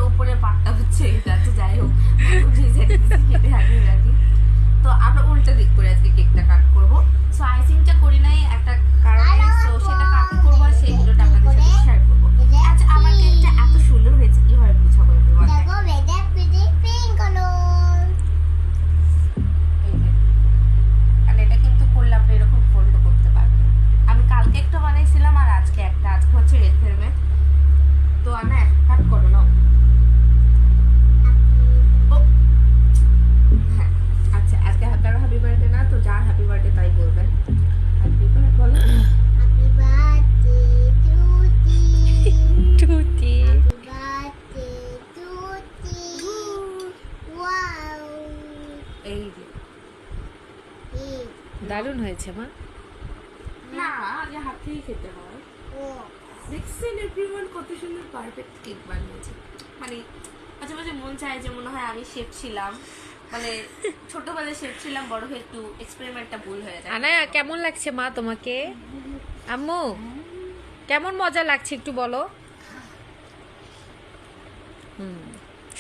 উপরে পাটটা হচ্ছে এটা, তো যাই হোক কেটে রাখি রাখি। তো আমরা উল্টা দিক করে আজকে কেকটা কাট করবো। সো আইসিংটা করি নাই একটা কারণে, সো সেটা কাট করবো আর সেই ভিডিওটা আপনাদের সাথে শেয়ার করবো। আচ্ছা, আমার কেকটা এত সুন্দর হয়েছে কিভাবে বুঝাবো তোমাদের? এটা কিন্তু করলে আপনি এরকম ফোল্ড করতে পারবেন। আমি কালকে একটা বানাইছিলাম আর আজকে একটা, আজকে হচ্ছে রেড ভেলভেট। তো আমি কাট করো নাও। হ্যাঁ আচ্ছা, আজকে আপনারা হ্যাপি বার্থডে না, তো যার হ্যাপি বার্থডে তাই বলবেন। হ্যাপি বার্থডে বলো। টুটি এই যে দারুণ হয়েছে মা। না, আগে হাত থেকে খেতে হয়। দেখছেন এভরিওয়ান কত সুন্দর পারফেক্ট কেক বানিয়েছে। মানে মাঝে মাঝে মন চায় যে মনে হয় আমি শেফ ছিলাম, মানে ছোটবেলায় শেফ ছিলাম, বড় হয়ে একটু এক্সপেরিমেন্টটা ভুল হয়ে যায়। আনায়া কেমন লাগছে মা তোমাকে? আম্মু কেমন মজা লাগছে একটু বলো।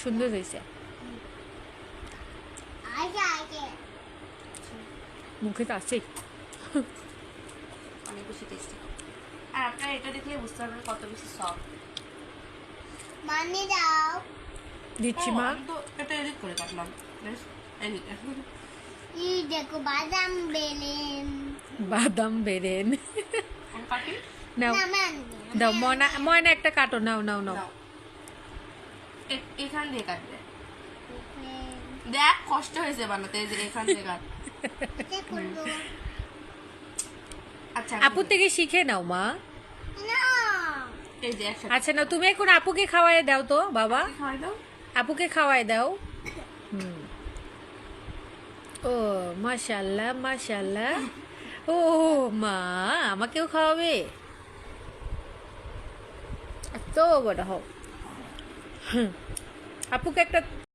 সুন্দর হয়েছে, মুখে তো আছে। অনেক বেশি টেস্টি। আর আপনারা এটা দেখলে বুঝতে পারবেন কত বেশি সফট। মানে দাও দিচ্ছি মা। আমি তো এটা এডিট করে কাটলাম। এই দেখো বাদাম বেলেন বাদাম বেরেন কাটি নাও, না মান দাও ময়না, ময়না একটা কাটো, নাও নাও নাও। নাও। এখান দিয়ে কাটবে। দেখ কষ্ট হয়েছে বানাতে, এই যে এখান দিয়ে কাট। আচ্ছা আপু থেকে শিখে নাও মা। না এই যে একসাথে আচ্ছা না, তুমি এখন আপুকে খাওয়াই দাও তো বাবা, খাওয়াই দাও। আপুকে খাওয়াই দাও। ও মাশাআল্লাহ মাশাআল্লাহ। ও মা আমাকেও খাওয়াবে? এত বড় হও। আপুকে একটা